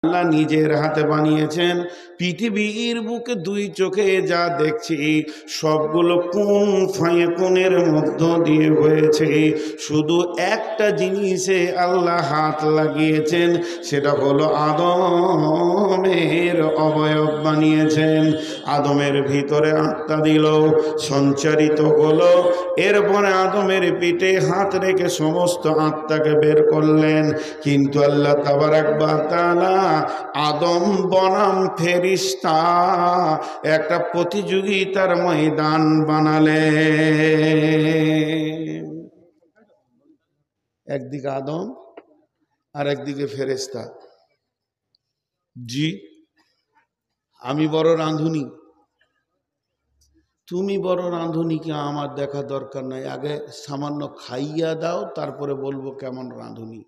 আল্লাহ নিজের হাতে বানিয়েছেন। পৃথিবীর বুকে দুই চোখে যা দেখছি সবগুলো কোন ফায়াকুনের মধ্য দিয়ে হয়েছে। শুধু একটা জিনিসে আল্লাহ হাত লাগিয়েছেন, সেটা হলো আদমের অবয়ব বানিয়েছেন। আদমের ভিতরে আত্মা দিল, সঞ্চারিত হলো। এরপরে আদমের পিঠে হাত রেখে সমস্ত আত্মাকে বের করলেন। কিন্তু আল্লাহ তাবারাক ওয়া তাআলা আদম বনাম ফেরেশতা একটা প্রতিযোগিতার ময়দান বানালেন। একদিকে আদম আর একদিকে ফেরেশতা। জি, আমি বড় রাঁধুনি, তুমি বড় রাঁধুনি, কি আমার দেখা দরকার নাই। আগে সামান্য খাইয়া দাও, তারপরে বলবো কেমন রাঁধুনি।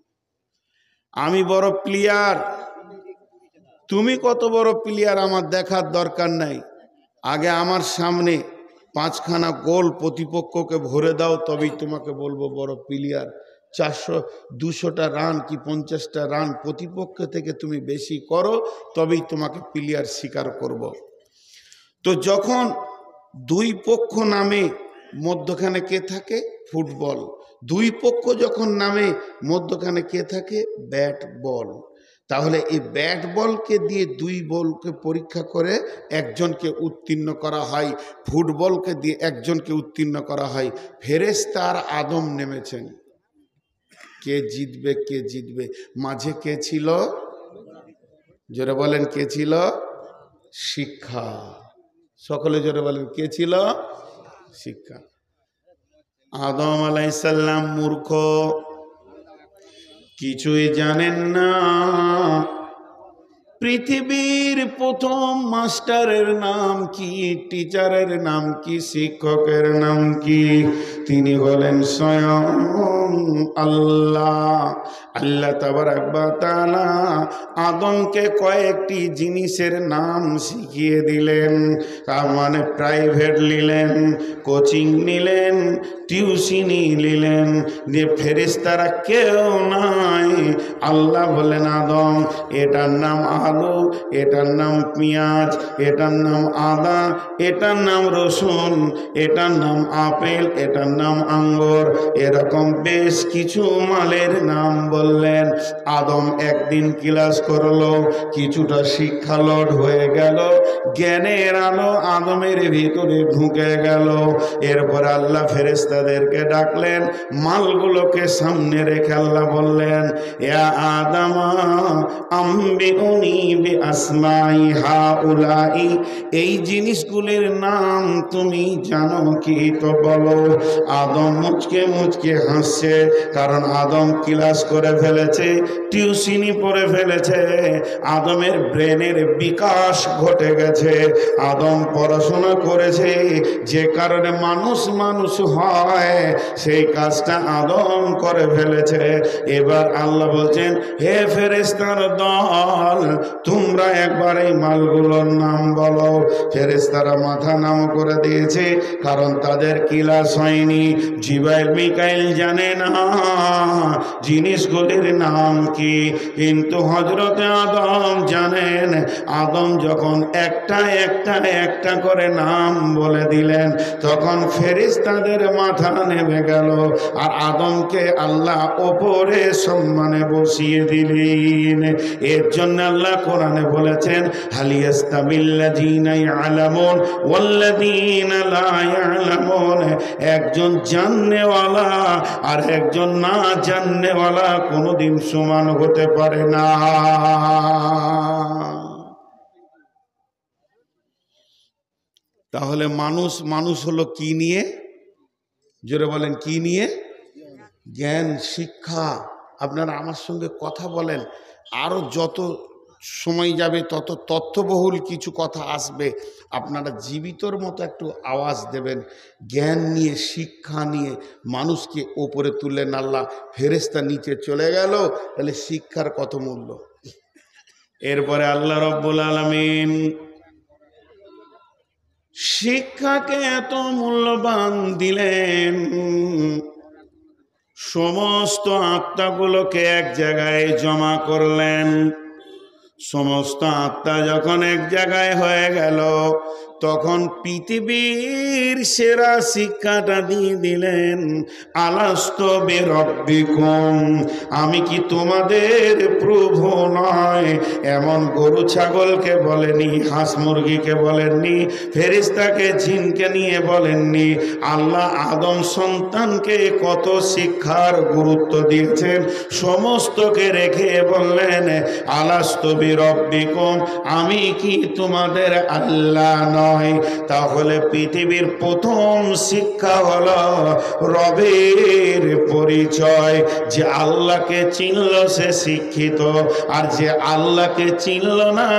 আমি বড় প্লেয়ার, তুমি কত বড় প্লেয়ার আমার দেখার দরকার নাই। আগে আমার সামনে 5খানা গোল প্রতিপক্ষকে ভরে দাও, তবেই তোমাকে বলবো বড় প্লেয়ার। 200টা রান কি 50টা রান প্রতিপক্ষ থেকে তুমি বেশি করো, তবেই তোমাকে প্লেয়ার স্বীকার করব। তো যখন দুই পক্ষ নামে, মধ্যখানে কে থাকে? ফুটবল। দুই পক্ষ যখন নামে, মধ্যখানে কে থাকে? Bat ball. তাহলে এই ব্যাট বলকে দিয়ে দুই বলকে পরীক্ষা করে একজনকে উত্তীর্ণ করা হয়, ফুটবলকে দিয়ে একজনকে উত্তীর্ণ করা হয়। ফেরেশতা আর আদম নেমেছেন, কে জিতবে কে জিতবে। মাঝে কে ছিল? জোরে বলেন, কে ছিল? শিক্ষা। সকলে জোরে বলেন, কে ছিল? শিক্ষা। আদম আলাইহিস সালাম মূর্খ, কিছুই জানেন না। পৃথিবীর প্রথম মাস্টারের নাম কি? টিচারের নাম কি? শিক্ষকের নাম কি? তিনি বলেন স্বয়ং আল্লাহ। আল্লাহ তাবারাক ওয়া তাআলা আদমকে কয়েকটি জিনিসের নাম শিখিয়ে দিলেন। তার মানে প্রাইভেট নিলেন, কোচিং নিলেন, টিউশনি নিলেন। যে ফেরেশতারা কেউ নাই। আল্লাহ বলেন আদম, এটার নাম আলু, এটার নাম পেঁয়াজ, এটার নাম আদা, এটার নাম রসুন, এটার নাম আপেল, এটার নাম আঙ্গুর। এরকম বেশ কিছু মালের নাম বললেন। আদম একদিন ক্লাস করলো, কিছুটা শিক্ষা লোড হয়ে গেল, জ্ঞানের আলো আদমের ভিতরে ঢুকে গেল। এরপর আল্লাহ ফেরেশতাদেরকে ডাকলেন, মালগুলোকে সামনে রেখে আল্লাহ বললেন, ইয়া আদামা আম্বিউনি বিআসমাই হাউলাই, এই জিনিসগুলির নাম তুমি জানো কি? তো বলো। আদম মুচকে মুচকে হাসছে, কারণ আদম ক্লাস করে ফেলেছে, টিউশনি পড়ে ফেলেছে, আদমের ব্রেনের বিকাশ ঘটে গেছে, আদম পড়াশোনা করেছে। যে কারণে মানুষ মানুষ হয়, সেই কাজটা আদম করে ফেলেছে। এবার আল্লাহ বলছেন, হে ফেরেশতার দল, তোমরা একবার এই মালগুলোর নাম বলো। ফেরেশতারা মাথা নাম করে দিয়েছে, কারণ তাদের ক্লাস হয়নি। জিবরাইল মিকাইল জানে না জিনিসগুলির নাম কি, কিন্তু হযরতে আদম জানেন। আদম যখন একটা একটা একটা করে নাম বলে দিলেন, তখন ফেরেশতাদের মাথা নেমে গেল, আর আদমকে আল্লাহ ওপরে সম্মানে বসিয়ে দিলেন। এর জন্য আল্লাহ কোরআনে বলেছেন, হাল ইয়াস্তাবিল্লাযীনা ইয়ালামুন ওয়াল্লাযীনা লা ইয়ালামুন। একজন জাননেওয়ালা আর একজন না জাননেওয়ালা কোনোদিন সমান হতে পারে না। তাহলে মানুষ মানুষ হলো কি নিয়ে? জোরে বলেন, কি নিয়ে? জ্ঞান, শিক্ষা। আপনারা আমার সঙ্গে কথা বলেন, আরো যত সময় যাবে তত তথ্যবহুল কিছু কথা আসবে। আপনারা জীবিতর মতো একটু আওয়াজ দেবেন। জ্ঞান নিয়ে, শিক্ষা নিয়ে মানুষকে ওপরে তুললেন আল্লাহ, ফেরেশতা নিচে চলে গেল। তাহলে শিক্ষার কত মূল্য। এরপরে আল্লাহ রব্বুল আলামিন শিক্ষাকে এত মূল্যবান দিলেন, সমস্ত আত্মাগুলোকে এক জায়গায় জমা করলেন। সমস্ত আত্মা যখন এক জায়গায় হয়ে গেল, তখন পৃথিবীর সেরা শিক্ষাটা দিয়ে দিলেন, আলাস্তু বিরব্বিকুম, আমি কি তোমাদের প্রভু নয়? এমন গরু ছাগলকে বলেনি, হাঁস মুরগিকে বলেননি, ফেরেশতাকে জিনকে নিয়ে বলেননি। আল্লাহ আদম সন্তানকে কত শিক্ষার গুরুত্ব দিয়েছেন, সমস্তকে রেখে বললেন, আলাস্তু বিরব্বিকুম, আমি কি তোমাদের আল্লাহ নয়? তাহলে পৃথিবীর প্রথম শিক্ষা হলো রবের পরিচয়। যে আল্লাহকে চিনল সে শিক্ষিত, আর যে আল্লাহকে চিনল না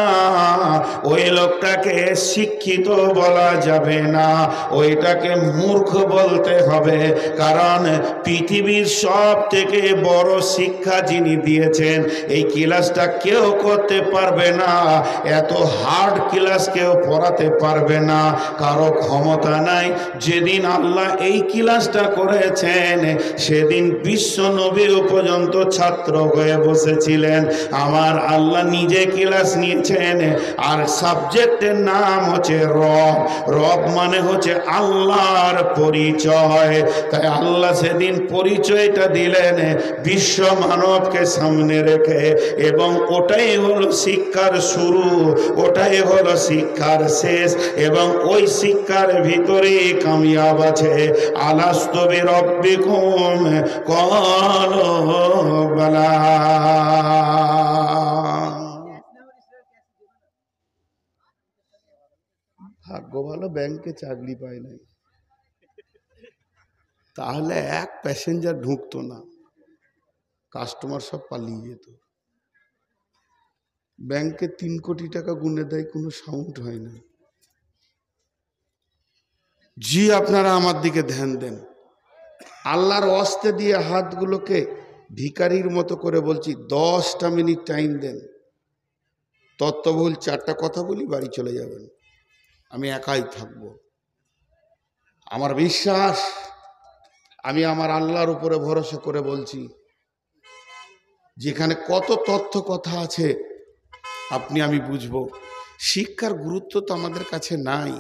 ওই লোকটাকে শিক্ষিত বলা যাবে না, ওইটাকে মূর্খ বলতে হবে। কারণ পৃথিবীর সব থেকে বড় শিক্ষা যিনি দিয়েছেন, এই ক্লাসটা কেউ করতে পারবে না, এত হার্ড ক্লাস কেউ পড়াতে পারবে না, কারো ক্ষমতা নাই। যেদিন আল্লাহ এই ক্লাসটা করেছেন সেদিন বিশ্ব নবীও পর্যন্ত ছাত্র হয়ে বসেছিলেন। আমার আল্লাহ নিজে ক্লাস নিয়েছেন, আর সাবজেক্টের নাম হচ্ছে রব। রব মানে হচ্ছে আল্লাহর পরিচয়। তাই আল্লাহ সেদিন পরিচয়টা দিলেন বিশ্ব মানবকে সামনে রেখে, এবং ওটাই হলো শিক্ষার শুরু, ওটাই হলো শিক্ষার শেষ, এবং ওই শিক্ষার ভিতরে কামিয়াব আছে। আলাস্তু বিরব্বিকুম ক্বালু বালা। ভাগ্য ভালো ব্যাংকে চাকরি পায় নাই, তাহলে এক প্যাসেঞ্জার ঢুকতো না, কাস্টমার সব পালিয়ে যেত। ব্যাংকে 3 কোটি টাকা গুনে দেয়, কোনো সাউন্ড হয় না। জি, আপনারা আমার দিকে ধ্যান দেন। আল্লাহর ওয়াস্তে দিয়ে হাতগুলোকে ভিখারির মতো করে বলছি, 10টা মিনিট টাইম দেন, তত্ত্ববহুল 4টা কথা বলি, বাড়ি চলে যাবেন, আমি একাই থাকব। আমার বিশ্বাস, আমি আমার আল্লাহর উপরে ভরসা করে বলছি, যেখানে কত তথ্য কথা আছে আপনি আমি বুঝবো। শিক্ষার গুরুত্ব তো আমাদের কাছে নাই,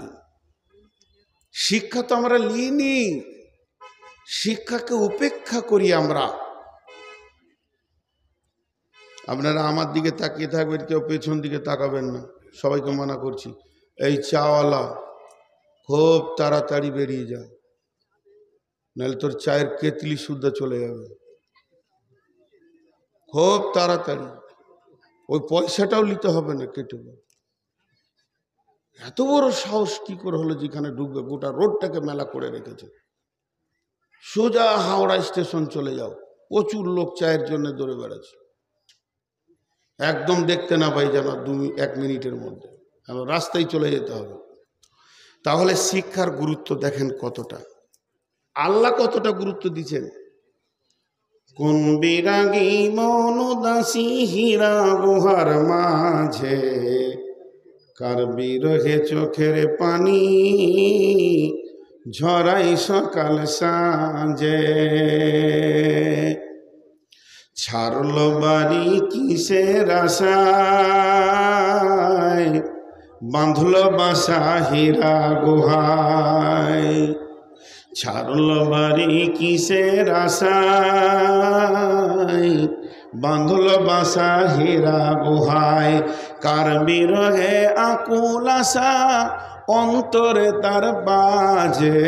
শিক্ষা তো আমরা নিইনি, শিক্ষাকে উপেক্ষা করি আমরা। আপনারা আমার দিকে তাকিয়ে থাকবেন, কেউ পেছন দিকে তাকাবেন না, সবাইকে মানা করছি। এই চাওয়ালা খুব তাড়াতাড়ি বেরিয়ে যা, নাহলে তোর চায়ের কেতলি শুদ্ধ চলে যাবে, খুব তাড়াতাড়ি। ওই পয়সাটাও নিতে হবে না, কেটে। এত বড় সাহস কি করে হলো যেখানে ঢুকবে? গোটা রোডটাকে মেলা করে রেখেছে। সোজা হাওড়া স্টেশন চলে যাও, প্রচুর লোক চায়ের জন্য দৌড়ে বেড়াচ্ছে, একদম দেখতে না পাই যেন 1 মিনিটের মধ্যে, রাস্তায় চলে যেতে হবে। তাহলে শিক্ষার গুরুত্ব দেখেন কতটা, আল্লাহ কতটা গুরুত্ব দিচ্ছেন। কোন বিরাগী মন উদাসী হীরা গুহার মাঝে, কার বিরহে চোখের পানি ঝরাই সকাল সাঁঝে। ছাড়ল বাড়ি কিসের আশায়, বাঁধল বাসা হীরা গুহায়। ছাড়ল বাড়ি কিসের আশায়, বাঁধল বাসা হীরা গুহায়। কার বিরহে আকুল আশা অন্তরে তার বাজে,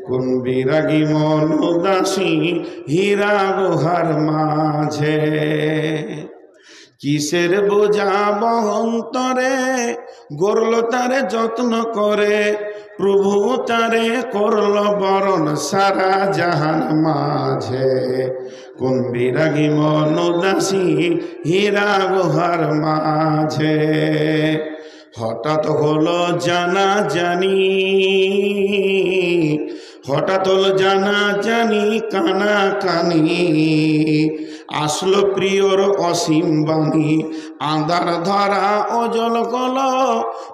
কোন বিরাগী মন উদাসী হীরা গুহার মাঝে। কিসের বোঝা বহন্তরে গড়ল তারে যত্ন করে, প্রভু তারে করল বরণ সারা জাহান মাঝে। কোন বিরাগী মন উদাসী হীরা গুহার মাঝে। হঠাৎ হলো জানা জানি, হঠাৎ হলো জানা জানি কানা কানি। আসলো প্রিয়র অসীম বাণী, আঁধার ধরা অজল কল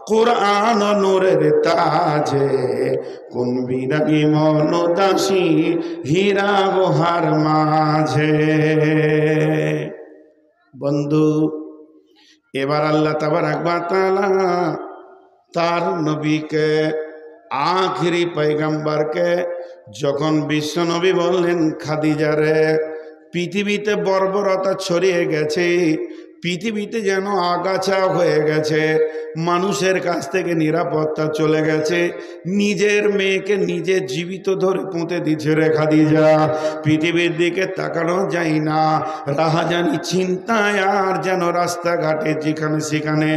কোরআন নূরের তাজে। কোন বিরাগী মন উদাসী হীরা গুহার মাঝে। বন্ধু, এবার আল্লাহ তাবারক ওয়া তাআলা তার নবীকে আখিরি পয়গম্বরকে যখন বিশ্ব নবী বললেন, খাদিজারে পৃথিবীতে বর্বরতা ছড়িয়ে গেছে, পৃথিবীতে যেন আগাছা হয়ে গেছে, মানুষের কাছ থেকে নিরাপত্তা চলে গেছে, নিজের মেয়েকে নিজে জীবিত ধরে পুঁতে দিচ্ছে রে খাদিজা, পৃথিবীর দিকে তাকানো যায় না, রাহাজানি চিন্তায় আর যেন রাস্তাঘাটে যেখানে সেখানে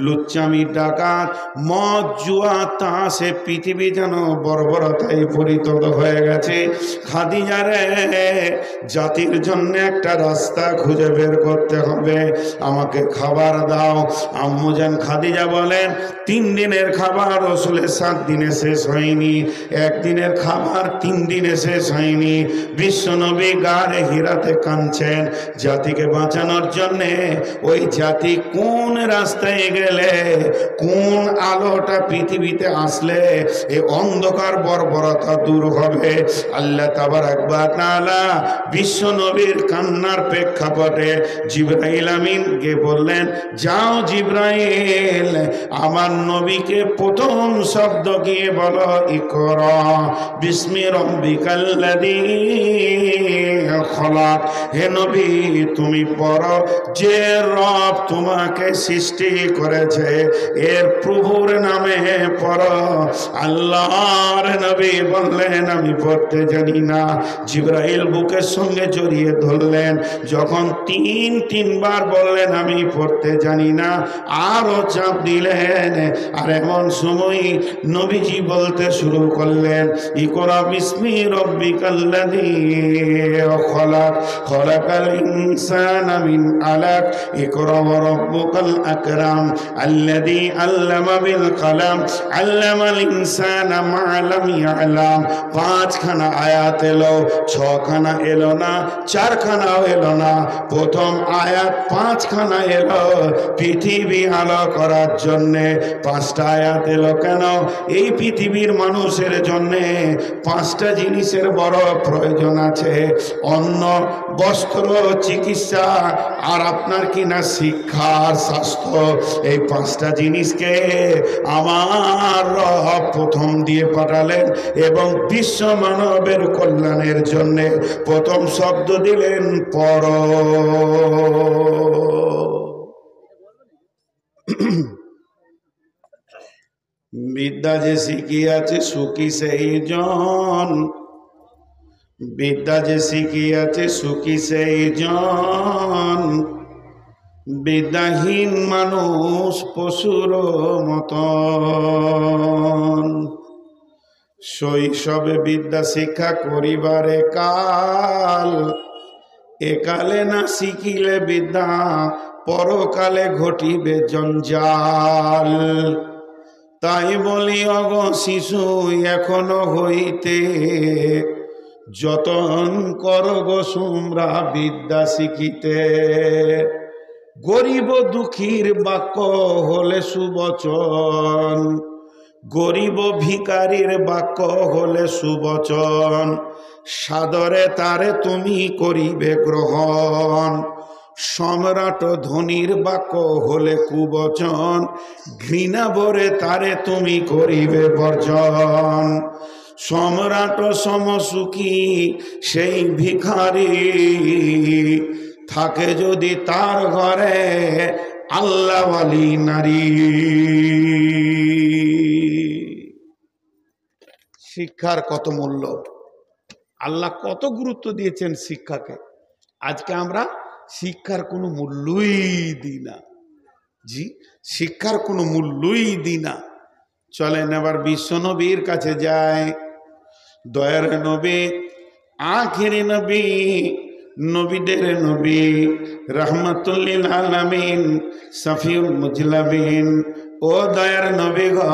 লুচ্চামি ডাকাত মদ জুয়া তাসে পৃথিবী যেন বর্বরতায় পরিণত হয়ে গেছে। খাদিজারে জাতির জন্য একটা রাস্তা খুঁজে বের করতে হবে, আমাকে খাবার দাও। আম্মুজান খাদিজা বলেন 3 দিনের খাবার রসুলের 7 দিনে শেষ হয়নি, একদিনের খাবার 3 দিনে শেষ হয়নি। বিশ্বনবী গারে হিরাতে কাঁদছেন জাতিকে বাঁচানোর জন্যে। ওই জাতি কোন রাস্তায় গেলে, কোন আলোটা পৃথিবীতে আসলে এই অন্ধকার বর্বরতা দূর হবে। আল্লাহ তাবারক ওয়া তাআলা বিশ্বনবীর কান্নার প্রেক্ষাপটে জিবরাইল আমিনকে বললেন, যাও জিবরাইল আমার নবীকে প্রথম শব্দ গিয়ে বলো, ইকরা বিসমি রাব্বিকাল্লাযী খলাক। হে নবী তুমি পড়ো, যে রব তোমাকে সৃষ্টি করেছে এর প্রভুর নামে পড়ো। আল্লাহর নবী বললেন, আমি পড়তে জানি না। জিবরাইল বুকের সঙ্গে জড়িয়ে ধরলেন, যখন 3বার বললেন আমি পড়তে জানি না, আরো চাপ দিলেন। আর এমন সময় নবীজি বলতে শুরু করলেন, ইকরা বিসমি রাব্বিকাল্লাযী খলাক, খলাকাল ইনসানা মিন আলাক, ইকরা ওয়া রাব্বুকাল আকরাম আল্লাযী আল্লামা বিল কলম আল্লামাল ইনসানা মা লাম ইয়ালাম। 5খানা আয়াত এলো, 6খানা এলো না, 4খানাও এলো না। প্রথম আয়াত 5খানা এলো পৃথিবী আলো করার জন্যে। 5টা আয়াত এলো কেন? এই পৃথিবীর মানুষের জন্যে 5টা জিনিসের বড় প্রয়োজন আছে, অন্ন, বস্ত্র, চিকিৎসা আর আপনার কিনা শিক্ষার স্বাস্থ্য। এই 5টা জিনিসকে আমার রব প্রথম দিয়ে পাঠালেন এবং বিশ্ব মানবের কল্যাণের জন্যে প্রথম শব্দ দিলেন পর। বিদ্যা যে শিখিয়াছে সুখী সেই জন, বিদ্যা যে শিখিয়াছে সুখী সেই জন, বিদ্যাহীন মানুষ পশুর মতন। শৈশবে বিদ্যা শিক্ষা করিবারে কাল, একালে না শিখিলে বিদ্যা পরকালে ঘটিবে জঞ্জাল। তাই বলি অগ শিশু এখনো হইতে, যতন কর গো তোমরা বিদ্যা শিখিতে। গরিব দুঃখীর বাক্য হলে সুবচন, গরিব ভিখারির বাক্য হলে সুবচন, সাদরে তারে তুমি করিবে গ্রহণ। সম্রাট ধনীর বাক্য হলে কুবচন, ঘৃণা ভরে তারে তুমি করিবে বর্জন। সম্রাট সমসুখী সেই ভিখারি, থাকে যদি তার ঘরে আল্লাহওয়ালি নারী। শিক্ষার কত মূল্য, আল্লাহ কত গুরুত্ব দিয়েছেন শিক্ষাকে। আজকে আমরা শিক্ষার কোনো মূল্যই দিই না। জি, শিক্ষার কোনো মূল্যই দিই না। চলেন এবার বিশ্বনবীর কাছে যায়। দয়ার নবী, আখিরি নবী, নবীদের নবী, রহমাতুল লিল আলামিন, শফিউল মুজলামিন, ও দয়ার নবী গো,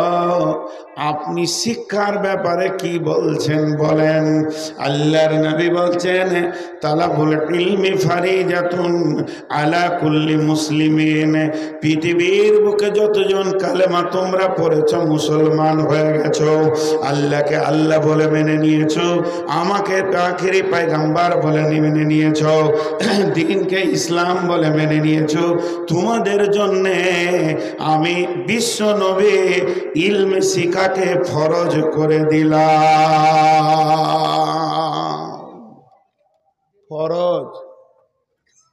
আপনি শিক্ষার ব্যাপারে কি বলছেন বলেন। আল্লাহর নবী বলছেন, তালাবুল ইলমি ফারিজাতুন আলা কুল্লি মুসলিমিন। পৃথিবীর বুকে যতজন কালেমা তোমরা পড়েছো, মুসলমান হয়ে গেছো, আল্লাহকে আল্লাহ বলে মেনে নিয়েছো, আমাকে আখিরি পয়গম্বর বলে মেনে নিয়েছো, দ্বীনকে ইসলাম বলে মেনে নিয়েছো, তোমাদের জন্যে আমি বিশ্ব নবী ইলম শিখাকে ফরজ করে দিলাম। ফরজ,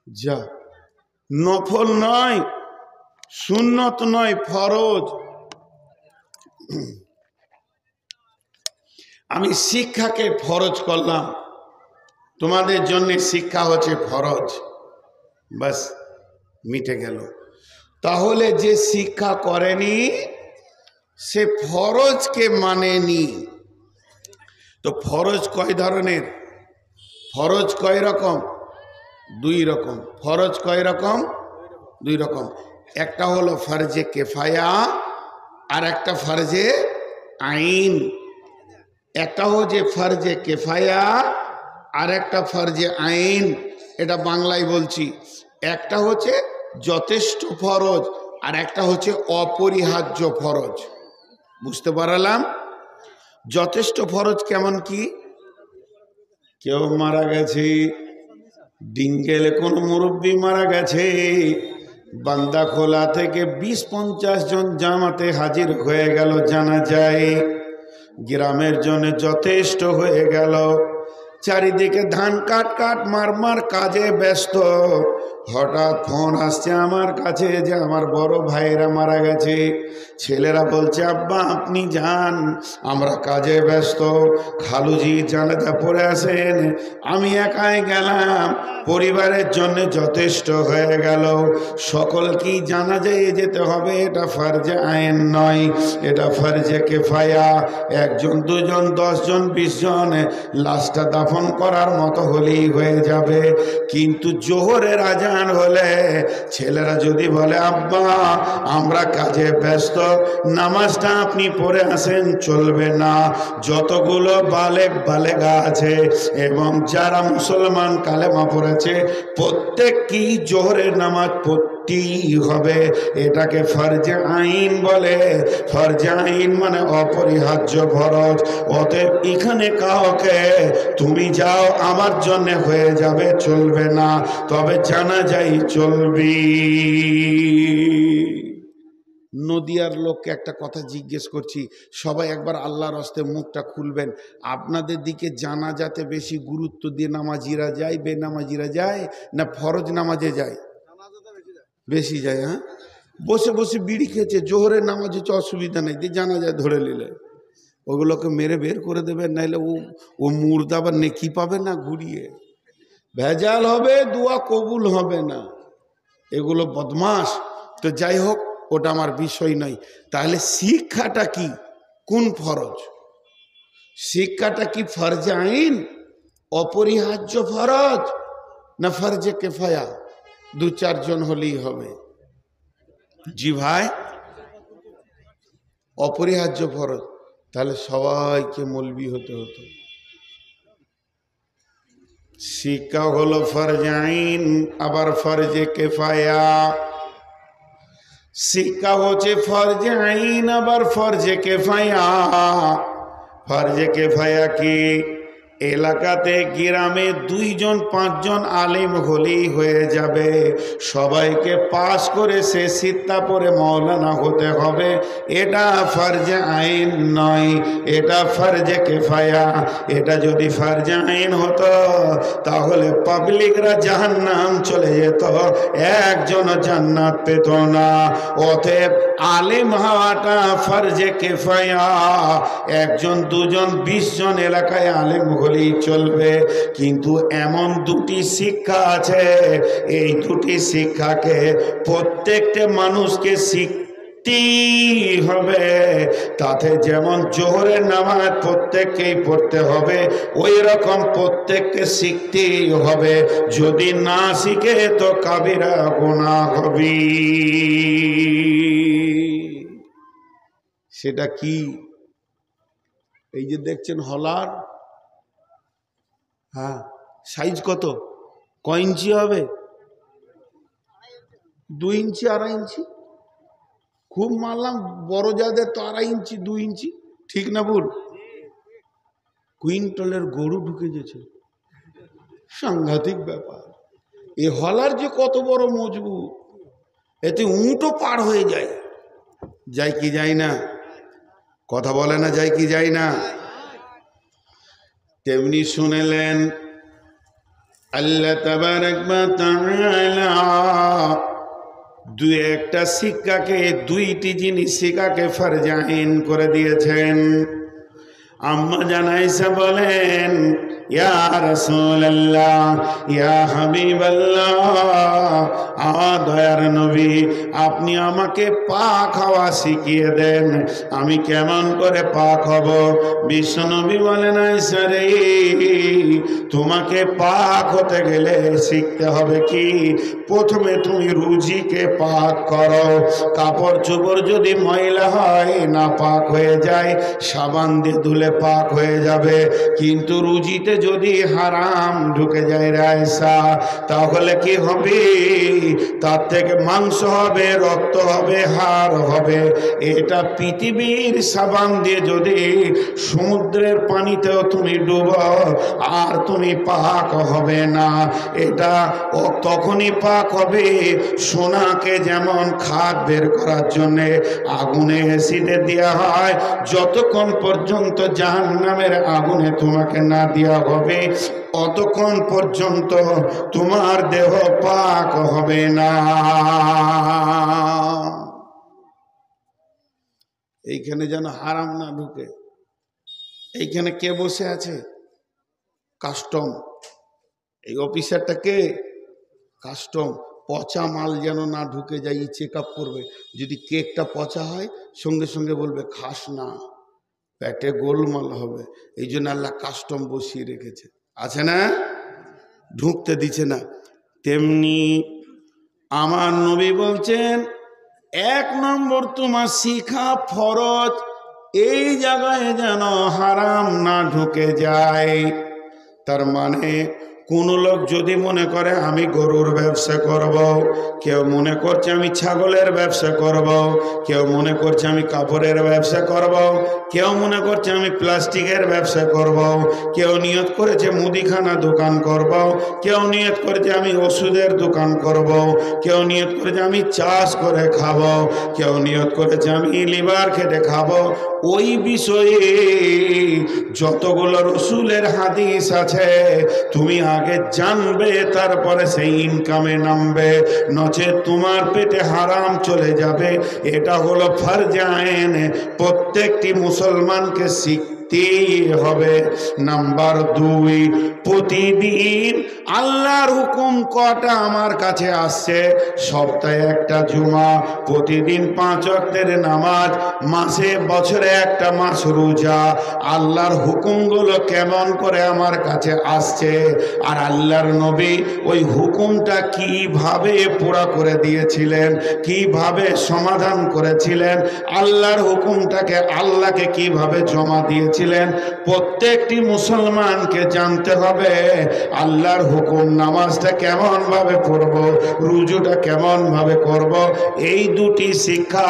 যা নফল নয়, সুন্নত নয়, ফরজ। আমি শিক্ষাকে ফরজ করলাম, তোমাদের জন্য শিক্ষা হচ্ছে ফরজ, বাস মিটে গেল। তাহলে যে শিক্ষা করেনি সে ফরজকে মানেনি। তো ফরজ কয় ধরনের? ফরজ কয় রকম? দুই রকম। ফরজ কয় রকম? দুই রকম। একটা হলো ফরজে কেফায়া আর একটা ফরজে আইন। একটা হচ্ছে ফরজে কেফায়া আর একটা ফরজে আইন, এটা বাংলায় বলছি। একটা হচ্ছে যথেষ্ট ফরজ আর একটা হচ্ছে অপরিহার্য ফরজ। বুঝতে পারলাম? যথেষ্ট ফরজ কেমন কি? কেউ মারা গেছে, ডিঙ্গেলে কোন মুরব্বী মারা গেছে, বান্দা খোলা থেকে 20-50 জন জামাতে হাজির হয়ে গেল, জানা যায় গ্রামের জন্য যথেষ্ট হয়ে গেল। চারিদিকে ধান কাট কাট মার কাজে ব্যস্ত। হঠাৎ ফোন আসছে আমার কাছে যে আমার বড় ভাইয়েরা মারা গেছে। ছেলেরা বলছে, আব্বা আপনি যান, আমরা কাজে ব্যস্ত, খালুজি জানাজা পড়ে আসেন। আমি একাই গেলাম, পরিবারের জন্য যথেষ্ট হয়ে গেল। সকলকেই জানাজায় যেতে হবে, এটা ফরজে আইন নয়, এটা ফরজে কেফায়া। 1 জন 2 জন 10 জন 20 জন লাশটা দাফন করার মতো হলেই হয়ে যাবে। কিন্তু জোহরের আজান হলে ছেলেরা যদি বলে, আব্বা আমরা কাজে ব্যস্ত, নামাজটা আপনি পড়ে আসেন, চলবে না। যতগুলো বালেগা আছে এবং যারা মুসলমান কালেমা পড়েছে প্রত্যেককেই জোহরের নামাজ পড়তেই হবে। এটাকে ফরজে আইন বলে। ফরজে আইন মানে অপরিহার্য ফরজ। অতএব এখানে কাউকে তুমি যাও আমার জন্য হয়ে যাবে চলবে না, তবে জানা যাই চলবি। নদিয়ার লোককে একটা কথা জিজ্ঞেস করছি, সবাই একবার আল্লাহর হস্তে মুখটা খুলবেন। আপনাদের দিকে জানাজাতে বেশি গুরুত্ব দিয়ে নামাজিরা যায়, বেনামাজিরা যায় না ফরজ নামাজে যায়? বেশি যায়। হ্যাঁ, বসে বসে বিড়ি খেয়েছে, জোহরের নামাজ হচ্ছে অসুবিধা নেই, দিয়ে জানাজায় ধরে নিলে ওগুলোকে মেরে বের করে দেবেন, নাইলে ও মুর্দা বা নেকি পাবে না, ঘুরিয়ে ভেজাল হবে, দোয়া কবুল হবে না। এগুলো বদমাস। তো যাই হোক, ওটা আমার বিষয় নয়। তাহলে শিক্ষাটা কি? কোন ফরজ? শিক্ষাটা কি ফরজে আইন, অপরিহার্য ফরজ, না ফরজে কেফায়া? 2-4 জন হলেই হবে। জি ভাই, অপরিহার্য ফরজ। তাহলে সবাইকে মৌলবি হতে হতো। শিক্ষা হলো ফরজে আইন, আবার ফরজে কেফায়া। শিক্ষা হচ্ছে ফরজে আইন, আবার ফরজে কেফায়া। ফরজে কেফায়া কি? এলাকাতে গ্রামে 2 জন 5 জন আলেম হলেই হয়ে যাবে, সবাইকে পাস করে সে সিত্তা পরে মৌলানা হতে হবে। এটা ফরজে আইন নয়, এটা ফরজে কেফায়া। এটা যদি ফরজে আইন হতো তাহলে পাবলিকরা জাহান্নাম চলে যেত, একজন জান্নাত পেত না। অতএব আলেম হওয়াটা ফরজে কেফায়া। 1 জন 2 জন 20 জন এলাকায় আলেম হলেই চলবে। কিন্তু এমন 2টি শিক্ষা আছে, এই 2টি শিক্ষাকে প্রত্যেকটা মানুষকে শিখতেই হবে। তাতে যেমন জোহরের নামাজ প্রত্যেককেই পড়তে হবে, ওই রকম প্রত্যেককে শিখতেই হবে। যদি না শিখে তো কাবিরা গুনাহ হবে। সেটা কি? এই যে দেখছেন হলার, হ্যাঁ, সাইজ কত, কয় ইঞ্চি হবে? 2 ইঞ্চি 2.5 ইঞ্চি, খুব মারলাম। বড় যাদের তো 2.5 ইঞ্চি 2 ইঞ্চি, ঠিক না ভুল? কুইন্টলের গরু ঢুকে গেছে, সাংঘাতিক ব্যাপার। এ হলার যে কত বড় মজবুত, এতে উঁটও পার হয়ে যায়। যায় কি যায় না? কথা বলে না, যায় কি যায় না? তেমনি শুনেলেন আল্লাহ তাবারক ওয়া তাআলা দুই একটা শিক্ষাকে, 2টি জিনিস শিক্ষাকে ফরজে আইন করে দিয়েছেন। আম্মা জান আয়েশা বলেন, ইয়া রাসূলুল্লাহ, ইয়া হাবিবাল্লাহ, দয়ার নবী, আপনি আমাকে পাক হওয়া শিখিয়ে দেন, আমি কেমন করে পাক হব? বিশ্ব নবী বলেন, আয়েশা রে, তোমাকে পাক হতে গেলে শিখতে হবে কি? প্রথমে তুমি রুজিকে পাক করো। কাপড় চোপড় যদি ময়লা হয়, না পাক হয়ে যায়, সাবান দিয়ে ধুলে পাক হয়ে যাবে। কিন্তু রুজিতে যদি হারাম ঢুকে যায় রে আয়েশা, তাহলে কি হবে? তার থেকে মাংস হবে, রক্ত হবে, হাড় হবে। এটা পৃথিবীর সাবান দিয়ে যদি সমুদ্রের পানিতেও তুমি ডুবো, আর তুমি পাক হবে না। এটা তখনই পাক হবে, সোনাকে যেমন খাদ বের করার জন্যে আগুনে এসিডে দেওয়া হয়, যতক্ষণ পর্যন্ত জাহান্নামের আগুনে তোমাকে না দেওয়া হবে, অতক্ষণ পর্যন্ত তোমার দেহ পাক হবে না। এইখানে যেন হারাম না ঢুকে। এইখানে কে বসে আছে? কাস্টম। এই অফিসারটা কে? কাস্টম। পচা মাল যেন না ঢুকে যায়, চেক আপ করবে। যদি কেকটা পচা হয়, সঙ্গে সঙ্গে বলবে খাস না, পেটে গোলমাল হবে। এই জন্য আল্লাহ কাস্টম বসিয়ে রেখেছে, আছে না? ঢুকতে দিচ্ছে না। তেমনি আমার নবী বলছেন, 1 নম্বর তোমার শিখা ফরজ, এই জায়গায় যেন হারাম না ঢুকে যায়। তার মানে কোন লোক যদি মনে করে আমি গরুর ব্যবসা করব, কেউ মনে করছে আমি ছাগলের ব্যবসা করব, কেউ মনে করছে আমি কাপড়ের ব্যবসা করব, কেউ মনে করছে আমি প্লাস্টিকের ব্যবসা করব, কেউ নিয়ত করেছে মুদিখানা দোকান করব, কেউ নিয়ত করেছে আমি ওষুধের দোকান করব, কেউ নিয়ত করেছে আমি চাষ করে খাবো, কেউ নিয়ত করেছে আমি লিভার খেটে খাবো। ওই বিষয়ে যতগুলো রসুলের হাদিস আছে তুমি আগে জানবে, তারপরে সেই ইনকামে নামবে, নচেত তোমার পেটে হারাম চলে যাবে। এটা হলো ফরজে আইন, প্রত্যেকটি মুসলমানকে শিখতেই হবে। নাম্বার 2, প্রতিদিন আল্লাহর হুকুম কটা আমার কাছে আসছে? সপ্তাহে একটা জুমা, প্রতিদিন 5 ওয়াক্তের নামাজ, মাসে বছরে একটা মাস রোজা। আল্লাহর হুকুমগুলো কেমন করে আমার কাছে আসছে, আর আল্লাহর নবী ওই হুকুমটা কিভাবে পুরা করে দিয়েছিলেন, কিভাবে সমাধান করেছিলেন, আল্লাহর হুকুমটাকে আল্লাহকে কিভাবে জমা দিয়েছিলেন, প্রত্যেকটি মুসলমানকে জানতে হবে। আল্লাহর হুকুম, নামাজটা কেমন ভাবে পড়ব, রুজুটা কেমন ভাবে করব, এই 2টি শিক্ষা,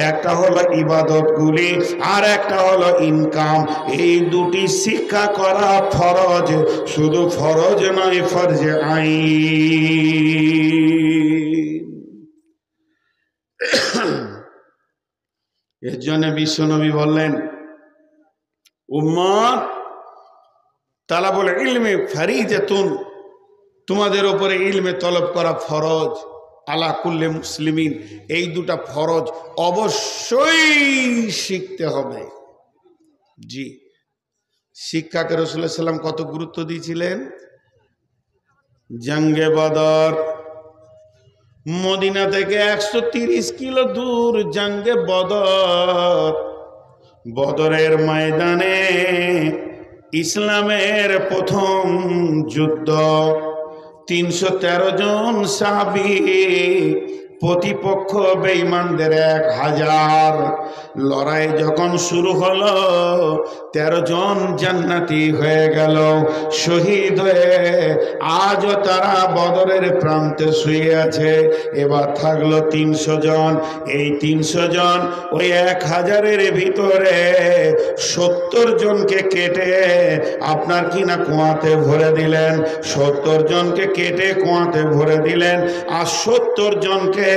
একটা হলো ইবাদতগুলি আর একটা হলো ইনকাম। এই 2টি শিক্ষা করা ফরজ, শুধু ফরজ নয়, ফরজে আইন। এর জন্য বিশ্বনবী বললেন, উম্মত তালাবুল ইলমি ফরিজাতুন, তোমাদের উপরে ইলমে তলব করা ফরজ, আলা কুল্লি মুসলিমিন। এই 2টা ফরজ অবশ্যই শিখতে হবে। জি, শিক্ষাকে রাসূলুল্লাহ সাল্লাম কত গুরুত্ব দিয়েছিলেন। জঙ্গে বদর, মদিনা থেকে 130 কিলো দূর জঙ্গে বদর। বদরের ময়দানে ইসলামের প্রথম যুদ্ধ, 313 জন সাহাবী প্রতিপক্ষ বেঈমানদের 1000 লড়াই যখন শুরু হলো 13 জন জান্নাতি হয়ে গেল শহীদ হয়ে আজও তারা বদরের প্রান্তে শুয়ে আছে। এবার থাকলো 300 জন। এই 300 জন ওই 1000-এর ভিতরে 70 জনকে কেটে আপনার কিনা কুয়াতে ভরে দিলেন, 70 জনকে কেটে কুয়াতে ভরে দিলেন, আর 70 জনকে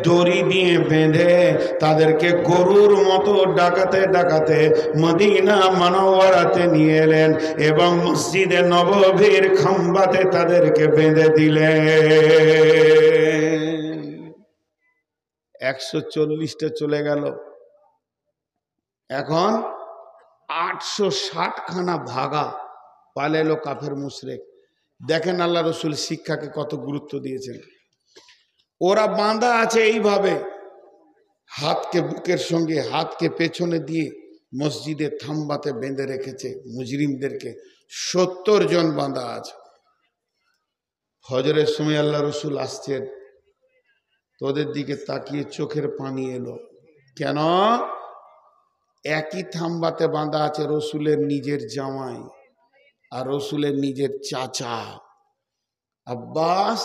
দড়ি দিয়ে বেঁধে তাদেরকে গরুর মতো ডাকাতে ডাকাতে মদিনা মুনাওয়ারাতে নিয়ে এলেন এবং মসজিদে নববীর খাম্বাতে তাদেরকে বেঁধে দিলেন। 140টা চলে গেল, এখন 860 খানা ভাগা পালেলো কাফের মুশরিক। দেখেন আল্লাহ রসুল শিক্ষাকে কত গুরুত্ব দিয়েছেন। ওরা বাঁধা আছে এইভাবে, হাতকে বুকের সঙ্গে হাতকে পেছনে দিয়ে মসজিদে থাম্বাতে বেঁধে রেখেছে মুজরিমদেরকে। 70 জন বাঁধা আছে। ফজরের সময় আল্লাহ রসুল আসছেন, তোদের দিকে তাকিয়ে চোখের পানি এলো। কেন? একই থাম্বাতে বাঁধা আছে রসুলের নিজের জামাই আর রসুলের নিজের চাচা আব্বাস,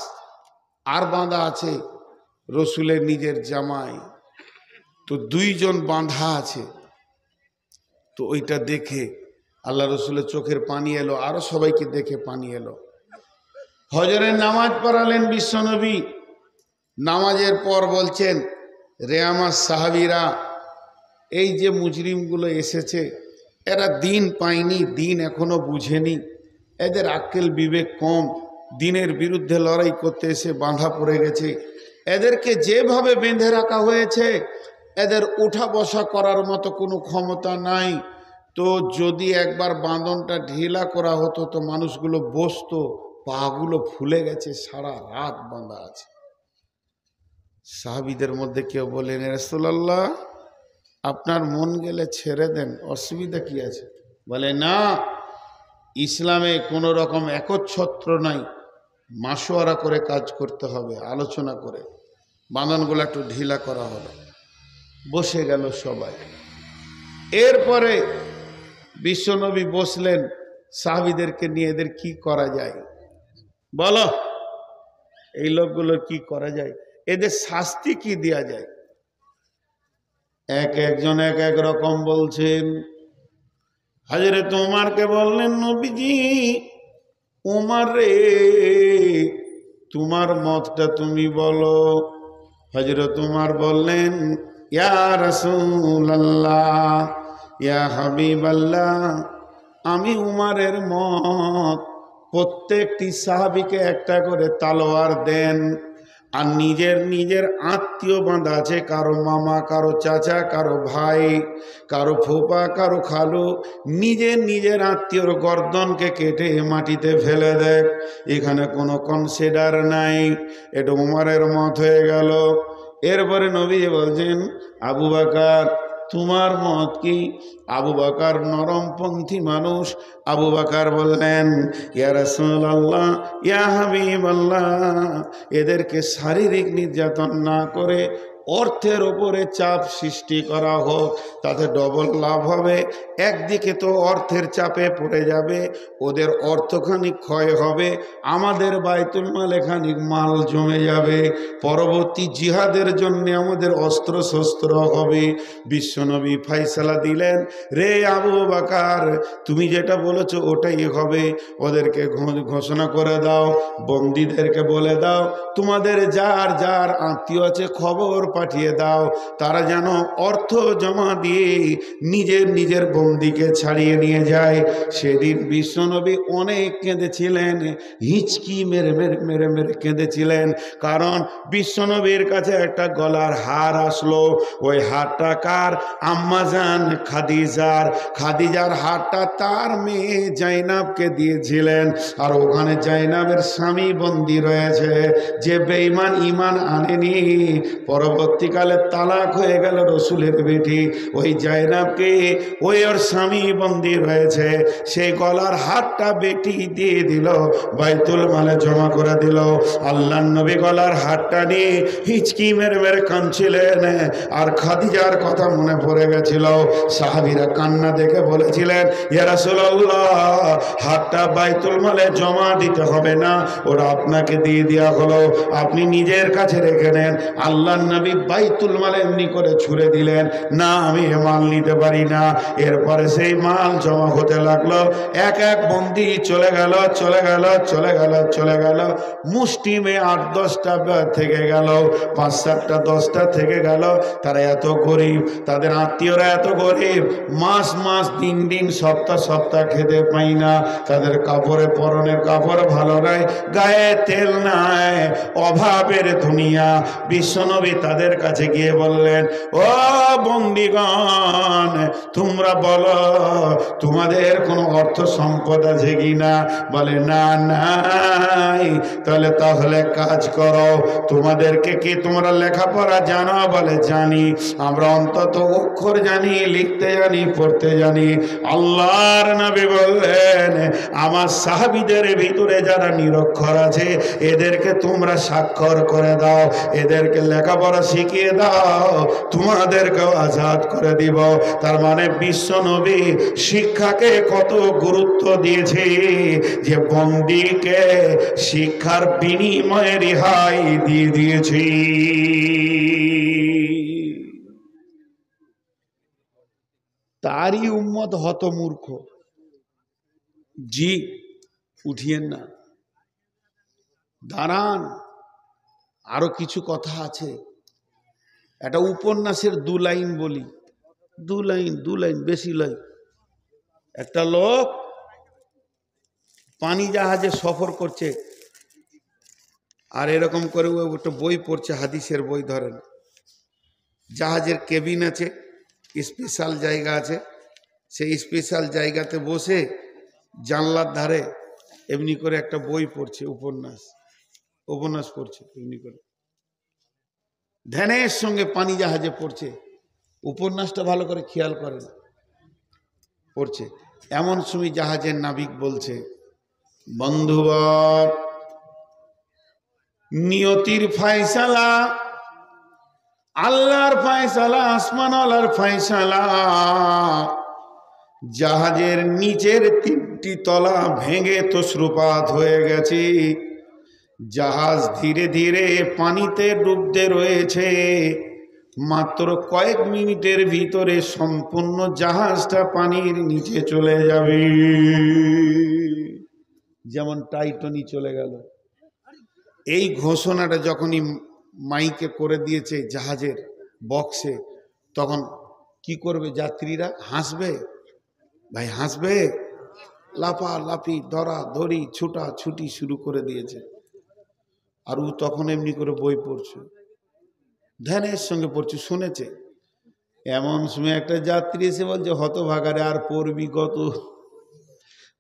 আর বাঁধা আছে রসুলের নিজের জামাই। তো 2 জন বাঁধা আছে। তো ওইটা দেখে আল্লাহ রসুলের চোখের পানি এলো, আরো সবাইকে দেখে পানি এলো। ফজরের নামাজ পড়ালেন বিশ্বনবী। নামাজের পর বলছেন, রে আমার সাহাবীরা, এই যে মুজরিমগুলো এসেছে এরা দিন পায়নি, দিন এখনো বুঝেনি, এদের আক্কেল বিবেক কম, দিনের বিরুদ্ধে লড়াই করতে এসে বাঁধা পড়ে গেছে। এদেরকে যেভাবে বেঁধে রাখা হয়েছে এদের উঠা বসা করার মতো কোনো ক্ষমতা নাই। তো যদি একবার বাঁধনটা ঢিলা করা হতো তো মানুষগুলো বসতো, পাগুলো ফুলে গেছে, সারা রাত বাঁধা আছে। সাহাবীদের মধ্যে কেউ বলেন, রাসূলুল্লাহ আপনার মন গেলে ছেড়ে দেন, অসুবিধা কি আছে? বলে না, ইসলামে কোনো রকম একচ্ছত্র নাই, মাসোয়ারা করে কাজ করতে হবে, আলোচনা করে। বাঁধনগুলো একটু ঢিলা করা হলো, বসে গেল সবাই। এরপরে বিশ্বনবী বসলেন, সাহাবীদেরকে নিয়ে এদের কি করা যায় বলো, এই লোকগুলোর কি করা যায়, এদের শাস্তি কি দেয়া যায়? একজন এক এক রকম বলছেন। হযরত ওমরকে বললেন, নবীজি ওমর রে, তোমার মতটা তুমি বলো। হযরত ওমর বললেন, ইয়া রাসূলুল্লাহ, ইয়া হাবিবাল্লাহ, আমি উমরের মত প্রত্যেকটি সাহাবীকে একটা করে তলোয়ার দেন, আর নিজের নিজের আত্মীয় বাঁধা আছে, কারো মামা, কারো চাচা, কারো ভাই, কারো ফুপা, কারো খালু, নিজের নিজের আত্মীয়র গর্দনকে কেটে মাটিতে ফেলে দেয়। এখানে কোনো কনসিডার নাই। এটা উমরের মত হয়ে গেল। এরপরে নবী বলছেন, আবু বকর তোমার মত কি? আবু বকর নরমপন্থী মানুষ। আবু বকর বললেন, ইয়া রাসূলুল্লাহ, ইয়া হাবিবাল্লাহ, এদেরকে শারীরিক নির্যাতন না করে অর্থের ওপরে চাপ সৃষ্টি করা হোক, তাতে ডবল লাভ হবে। একদিকে তো অর্থের চাপে পড়ে যাবে, ওদের অর্থখানিক ক্ষয় হবে, আমাদের বাইতুল মালে খানিক মাল জমে যাবে, পরবর্তী জিহাদের জন্য আমাদের অস্ত্র শস্ত্র হবে। বিশ্বনবী ফাইসালা দিলেন, রে আবু বকর, তুমি যেটা বলেছো ওটাই হবে। ওদেরকে ঘোষণা করে দাও, বন্দীদেরকে বলে দাও, তোমাদের যার যার আত্মীয় আছে খবর পাঠিয়ে দাও, তারা যেন অর্থ জমা দিয়ে নিজের নিজের বন্দীকে ছাড়িয়ে নিয়ে যায়। সেদিন বিশ্বনবী অনেক কেঁদেছিলেন, হিচকি মেরে মেরে মেরে মেরে কেঁদেছিলেন। কারণ বিশ্বনবীর কাছে একটা গলার হার আসলো। ওই হারটা কার? আম্মাজান খাদিজার। খাদিজার হারটা তার মেয়ে জাইনাবকে দিয়েছিলেন। আর ওখানে জাইনাবের স্বামী বন্দী রয়েছে, যে বেঈমান, ঈমান আনেনি। পরবর্তী পরবর্তীকালে তালাক হয়ে গেল রসুলের বেটি ওই জায়নাবকে ওই ওর স্বামী বন্দী রয়েছে, সেই গলার হারটা বেটি দিয়ে দিল, বাইতুল মালে জমা করে দিল। আল্লাহর নবী গলার হারটা নিয়ে হিচকি মেরে মেরে কাঁদছিলেন, আর খাদিজার কথা মনে পড়ে গেছিল। সাহাবীরা কান্না দেখে বলেছিলেন, ইয়া রাসূলুল্লাহ, হারটা বাইতুল মালে জমা দিতে হবে না, ওরা আপনাকে দিয়ে দেওয়া হলো, আপনি নিজের কাছে রেখে নেন। আল্লাহর নবী বাইতুল মালে এমনি করে ছুড়ে দিলেন, না আমি এ মাল নিতে পারি না। এরপরে সেই মাল জমা হতে লাগলো, এক এক বন্দি চলে গেল চলে গেল চলে গেল চলে গেল, মুষ্টিমে 8-10টা থেকে গেল, 5-7টা 10টা থেকে গেল। তারা এত গরিব, তাদের আত্মীয়রা এত গরিব, মাস মাস দিন দিন সপ্তাহ সপ্তাহ খেতে পাই না, তাদের কাপড়ে পরনের কাপড় ভালো নাই, গায়ে তেল নাই, অভাবের দুনিয়া। বিশ্বনবী তাদের কাছে গিয়ে বললেন, ও বন্দিগণ, তোমরা বলো তোমাদের কোনো অর্থ সম্পদ আছে কিনা? বলে না নাই। তাহলে কাজ করো, তোমাদেরকে কি তোমরা লেখাপড়া জানো? বলে জানি, আমরা অন্তত অক্ষর জানি, লিখতে জানি, পড়তে জানি। আল্লাহর নবী বললেন, আমার সাহাবীদের ভিতরে যারা নিরক্ষর আছে এদেরকে তোমরা স্বাক্ষর করে দাও, এদেরকে লেখাপড়া শিখিয়ে দাও, তোমাদেরকেও আজাদ করে দিব। তার মানে বিশ্ব নবী শিক্ষাকে কত গুরুত্ব দিয়েছে, যে বন্দীকে শিক্ষার বিনিময়ে রেহাই দিয়ে দিয়েছি। তারই উম্মত হতমূর্খ। জি উঠিয়েন না, দাঁড়ান, আরো কিছু কথা আছে। একটা উপন্যাসের 2 লাইন বলি, 2 লাইন বেশি লাইন। একটা লোক পানি জাহাজে সফর করছে, আর এরকম করে ও একটা বই পড়ছে, হাদিসের বই ধরেন। জাহাজের কেবিন আছে, স্পেশাল জায়গা আছে, সেই স্পেশাল জায়গাতে বসে জানলার ধারে এমনি করে একটা বই পড়ছে, উপন্যাস পড়ছে, এমনি করে ধ্যানের সঙ্গে পানি জাহাজে পড়ছে। উপন্যাসটা ভালো করে খেয়াল করে না, পড়ছে। এমন সময় জাহাজের নাবিক বলছে, বন্ধুবর, নিয়তির ফায়সালা, আল্লাহর ফায়সালা, আসমানওয়ালার ফায়সালা, জাহাজের নিচের 3টি তলা ভেঙে তছরুপাত হয়ে গেছে, জাহাজ ধীরে ধীরে পানিতে ডুবতে রয়েছে, মাত্র কয়েক মিনিটের ভিতরে সম্পূর্ণ জাহাজটা পানির নিচে চলে যাবে। যেমন টাইটানিক চলে গেল। এই ঘোষণাটা যখনই মাইকে করে দিয়েছে জাহাজের বক্সে, তখন কি করবে যাত্রীরা? হাসবে, ভাই হাসবে, লাফালাফি, ধরাধরি, ছুটাছুটি শুরু করে দিয়েছে। আর ও তখন এমনি করে বই পড়ছে, ধ্যানের সঙ্গে পড়ছে, শুনেছে। এমন সময় একটা যাত্রী এসে বলছে, হতভাগারে, আর পড়বি কত,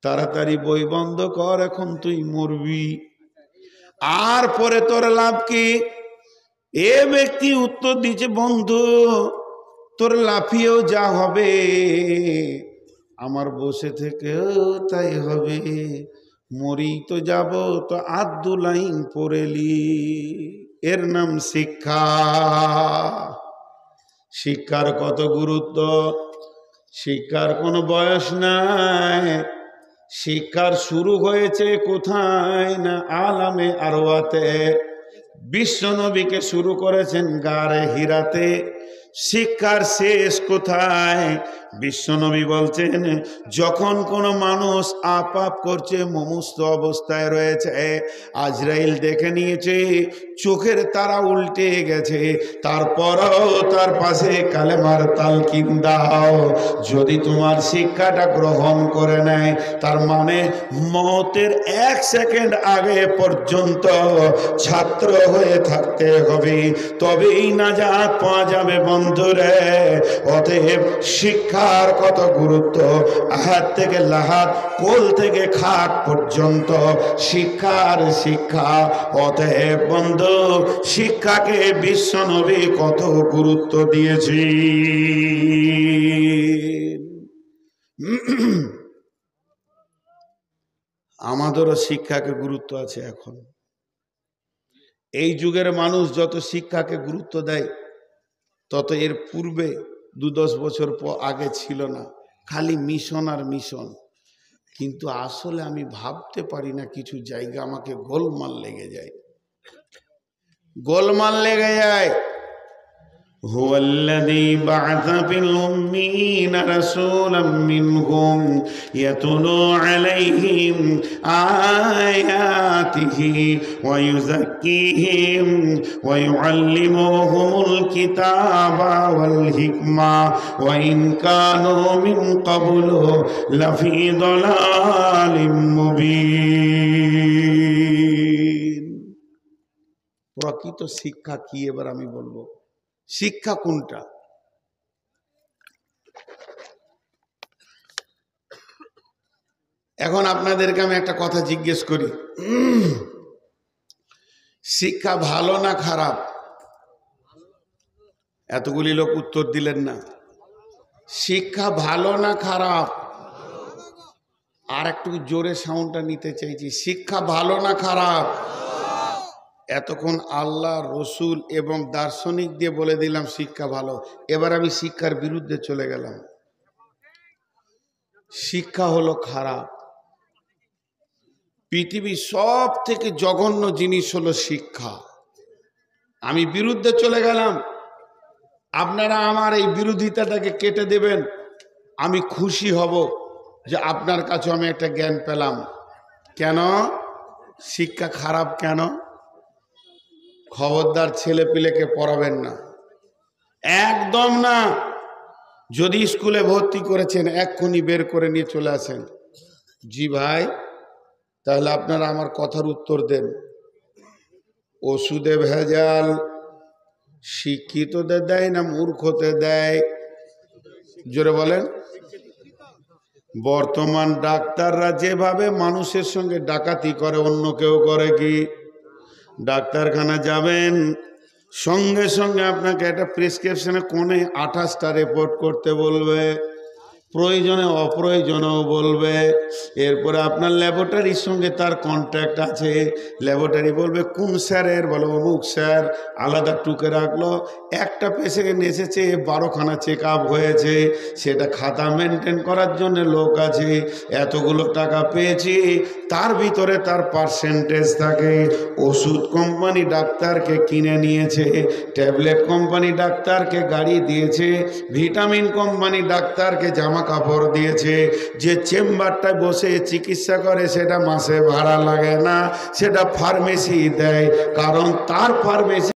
তাড়াতাড়ি বই বন্ধ কর, এখন তুই মরবি, আর পরে তোর লাভ কি? এ ব্যক্তি উত্তর দিচ্ছে, বন্ধু তোর লাফিয়েও যা হবে, আমার বসে থেকেও তাই হবে, মরি তো যাব, তো 2 লাইন পড়েলি। এর নাম শিক্ষা। শিক্ষার কত গুরুত্ব, শিক্ষার কোনো বয়স নাই। শিক্ষার শুরু হয়েছে কোথায়? না আলামে আরওয়াতে। বিশ্বনবীকে শুরু করেছেন গারে হিরাতে। শিক্ষার শেষ কোথায়? বিশ্বনবী বলছেন, যখন কোনো মানুষ আপাপ করছে, মুমূর্ষু অবস্থায় রয়েছে, আজরাইল দেখে নিয়েছে, চোখের তারা উল্টে গেছে, তারপরও তার পাশে কালেমার তালকিন দাও। যদি তোমার শিক্ষাটা গ্রহণ করে নেয়, তার মানে মওতের 1 সেকেন্ড আগে পর্যন্ত ছাত্র হয়ে থাকতে হবে, তবেই নাজাত পাওয়া যাবে। বন্ধুরে, অতএব শিক্ষার কত গুরুত্ব, আহাত থেকে লাহাত, কোল থেকে খাট পর্যন্ত শিক্ষার শিক্ষা। অতএব বন্ধু বন্ধু, শিক্ষাকে বিশ্বনবী কত গুরুত্ব দিয়েছি। আমাদেরও শিক্ষাকে গুরুত্ব আছে। এখন এই যুগের মানুষ যত শিক্ষাকে গুরুত্ব দেয়, তত এর পূর্বে 2-10 বছর আগে ছিল না, খালি মিশন আর মিশন। কিন্তু আসলে আমি ভাবতে পারি না, কিছু জায়গা আমাকে গোলমাল লেগে যায়, গোলমাল লেগে যায়। হুয়াল্লাযী বা'আসা ফিল উম্মিয়িনা রাসূলাম মিনহুম ইয়াতলু আলাইহিম আয়াতিহি ওয়া ইউযাক্কিহিম ওয়া ইউআল্লিমুহুমুল কিতাবা ওয়াল হিকমা ওয়া ইন কানু মিন ক্বাবলু লাফী দালালিম মুবিন। প্রকৃত শিক্ষা কি এবার আমি বলবো। শিক্ষা কোনটা? এখন আপনাদেরকে আমি একটা কথা জিজ্ঞেস করি, শিক্ষা ভালো না খারাপ? এতগুলি লোক উত্তর দিলেন না। শিক্ষা ভালো না খারাপ? আর একটু জোরে সাউন্ডটা নিতে চাইছি। শিক্ষা ভালো না খারাপ? এতক্ষণ আল্লাহ, রসুল এবং দার্শনিক দিয়ে বলে দিলাম শিক্ষা ভালো। এবার আমি শিক্ষার বিরুদ্ধে চলে গেলাম। শিক্ষা হলো খারাপ। পৃথিবীর সব থেকে জঘন্য জিনিস হলো শিক্ষা। আমি বিরুদ্ধে চলে গেলাম। আপনারা আমার এই বিরোধিতাটাকে কেটে দেবেন, আমি খুশি হব যে আপনার কাছে আমি একটা জ্ঞান পেলাম। কেন শিক্ষা খারাপ? কেন? খবরদার ছেলে পিলেকে পড়াবেন না, একদম না। যদি স্কুলে ভর্তি করেছেন এক্ষুনি বের করে নিয়ে চলে আসেন। জি ভাই, তাহলে আপনারা আমার কথার উত্তর দেন। ওষুধে ভেজাল শিক্ষিতদের দেয় না মূর্খদের দেয়? জোরে বলেন। বর্তমান ডাক্তাররা যেভাবে মানুষের সঙ্গে ডাকাতি করে, অন্য কেউ করে কি? ডাক্তারখানা যাবেন, সঙ্গে সঙ্গে আপনাকে একটা প্রেসক্রিপশনে কোণে 28টা রিপোর্ট করতে বলবে, প্রয়োজনে অপ্রয়োজনেও বলবে। এরপরে আপনার ল্যাবরেটরির সঙ্গে তার কন্ট্যাক্ট আছে, ল্যাবরেটরি বলবে কোন স্যারের, বলো অমুক স্যার, আলাদা টুকে রাখলো। একটা পেশেন্ট এসেছে 12খানা চেক আপ হয়েছে, সেটা খাতা মেনটেন করার জন্য লোক আছে, এতগুলো টাকা পেয়েছি, তার ভিতরে তার পার্সেন্টেজ থাকে। ওষুধ কোম্পানি ডাক্তারকে কিনে নিয়েছে, ট্যাবলেট কোম্পানি ডাক্তারকে গাড়ি দিয়েছে, ভিটামিন কোম্পানি ডাক্তারকে জামা কাপড় দিয়েছে। যে চেম্বারটায় বসে চিকিৎসা করে সেটা মাসে ভাড়া লাগে না, সেটা ফার্মেসি দেয়, কারণ তার ফার্মেসি